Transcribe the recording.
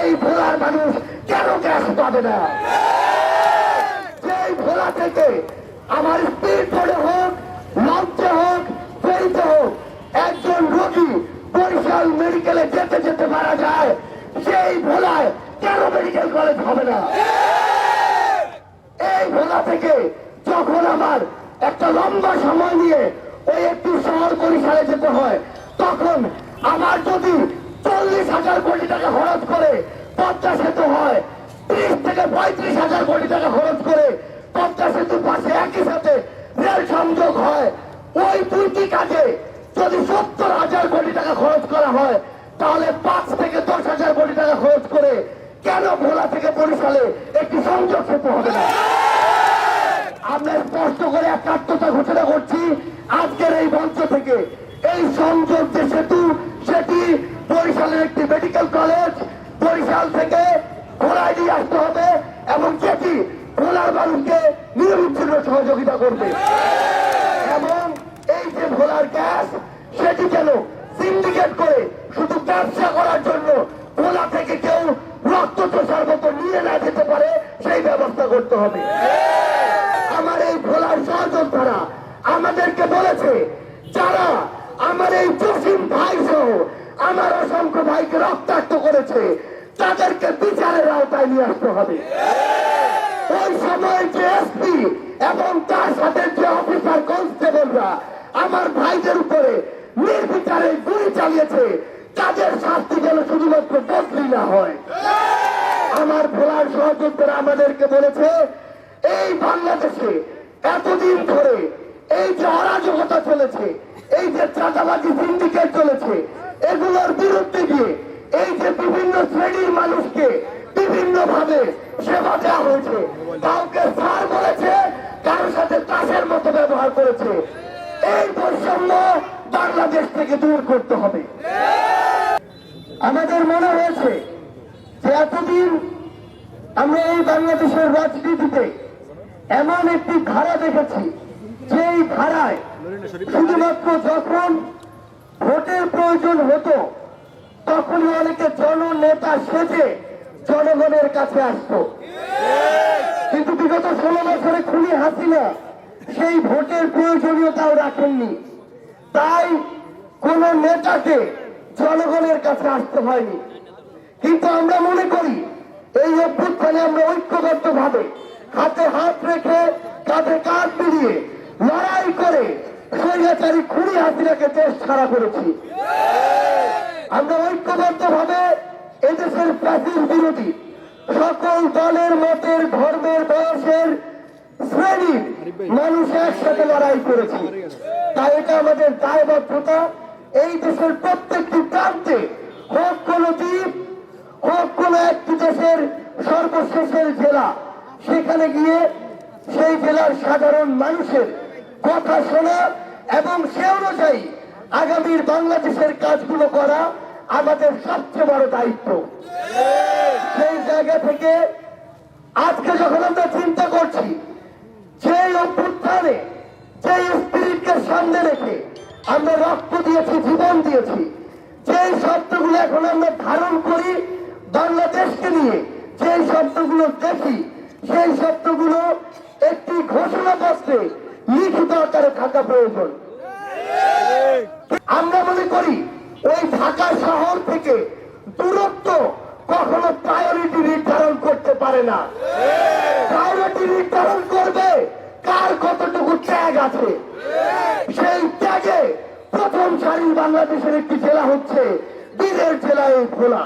এই ভোলার মানুষ কেন গ্যাস পাবে না? যেই ভোলা থেকে আমার স্পিড বোর্ডে হোক, লঞ্চে হোক, ফেরিতে হোক, একজন রোগী বরিশাল মেডিকেলে যেতে যেতে মারা যায়, সেই ভোলায় কেন মেডিকেল কলেজ হবে না? এই ভোলা থেকে যখন আমার একটা লম্বা সময় নিয়ে ওই একটি শহর বরিশালে যেতে হয়, তখন আমার যদি 40,000 কোটি টাকা খরচ করে পদ্মা সেতু হয়, 30 থেকে 35,000 কোটি টাকা খরচ করে পদ্মা সেতুর পাশে একই সাথে রেল সংযোগ হয়, ওই দুইটি কাজে যদি 70,000 কোটি টাকা খরচ করা হয়, তাহলে 5 থেকে 10,000 কোটি টাকা খরচ করে কেন ভোলা থেকে বরিশালে একটি সংযোগ সেতু হবে না? আমরা স্পষ্ট করে একাত্মতা ঘোষণা করছি আজকের এই মঞ্চ থেকে, এই সংযোগ যে সেতু সেটি বরিশালের একটি মেডিকেল কলেজ বরিশাল থেকে ভোলায় নিয়ে আসতে হবে এবং যেটি ভোলার মানুষকে নিরবিচ্ছিন্ন সহযোগিতা করবে। এবং এই যে ভোলার গ্যাস সেটি যেন সিন্ডিকেট করে শুধু ব্যবসা করার জন্য ভোলা থেকে কেউ রক্ত চোষার মতো নিয়ে না যেতে পারে সেই ব্যবস্থা করতে হবে। আমার এই ভোলার সহযোদ্ধারা আমাদেরকে বলেছে, যারা আমার এই জসিম ভাই সহ আমার অসংখ্য ভাইকে রক্তাক্ত করেছে তাদেরকে বিচারের আওতায় নিয়ে আসতে হবে। ওই সময় যে এসপি এবং তার সাথে যে অফিসার কনস্টেবলরা আমার ভাইদের উপরে নির্বিচারে গুলি চালিয়েছে, তাদের শাস্তি যেন শুধুমাত্র বদলি না হয়। আমার ভোলার সহযোদ্ধারা আমাদেরকে বলেছে, এই বাংলাদেশে এতদিন ধরে এই যে অরাজকতা চলেছে, এই যে চাঁদাবাজি সিন্ডিকেট চলেছে, এগুলোর বিরুদ্ধে গিয়ে এই যে বিভিন্ন শ্রেণীর মানুষকে বিভিন্ন ভাবে সেবা দেওয়া হয়েছে, কাউকে স্যার বলেছে, কারোর সাথে তাসের মতো ব্যবহার করেছে, এই বৈষম্য বাংলাদেশ থেকে দূর করতে হবে। আমাদের মনে হয়েছে যে এতদিন আমরা এই বাংলাদেশের রাজনীতিতে এমন একটি ধারা দেখেছি, যেই ধারায় শুধুমাত্র যখন ভোটের প্রয়োজন হতো তখনই অনেকে জননেতা সেজে জনগণের কাছে আসতো, কিন্তু বিগত 16 বছরে খুনি হাসিনা সেই ভোটের প্রয়োজনীয়তাও রাখেননি। তাই কোন নেতাকে জনগণের কাছে আসতে হয়নি। কিন্তু আমরা মনে করি এই অভ্যুত্থানে আমরা ঐক্যবদ্ধ ভাবে হাতে হাত রেখে কাঁধে কাঁধ মিলিয়ে লড়াই করে স্বৈরাচারী খুনি হাসিনাকে দেশ ছাড়া করেছি। আমরা ঐক্যবদ্ধ ভাবে এদেশের প্রাচীন বিরোধী সকল দলের মতের ধর্মের বয়সের শ্রেণীর মানুষ একসাথে লড়াই করেছি। তাই এটা আমাদের দায়বদ্ধতা, এই দেশের প্রত্যেকটি প্রান্তে, হোক কোন দ্বীপ, হোক কোন একটি দেশের সর্বশেষের জেলা, সেখানে গিয়ে সেই জেলার সাধারণ মানুষের কথা শোনা এবং সে অনুযায়ী আগামীর বাংলাদেশের কাজগুলো করা আমাদের সবচেয়ে বড় দায়িত্ব। সেই জায়গা থেকে আজকে যখন আমরা চিন্তা করছি, যে অভ্যুত্থানে যে স্পিরিটকে সামনে রেখে আমরা রক্ত দিয়েছি, জীবন দিয়েছি, যেই শব্দগুলো এখন আমরা ধারণ করি বাংলাদেশকে নিয়ে, যেই শব্দগুলো দেখি, সেই শব্দগুলো একটি ঘোষণাপত্রে লিখিত আকারে থাকা প্রয়োজন। আমরা মনে করি ওই ঢাকা শহর থেকে দূরত্ব কখনো প্রায়োরিটি নির্ধারণ করতে পারে না। প্রায়োরিটি নির্ধারণ করবে কার কতটুকু ত্যাগ আছে। সেই ত্যাগে প্রথম সারির বাংলাদেশের একটি জেলা হচ্ছে বীরের জেলা এই ভোলা।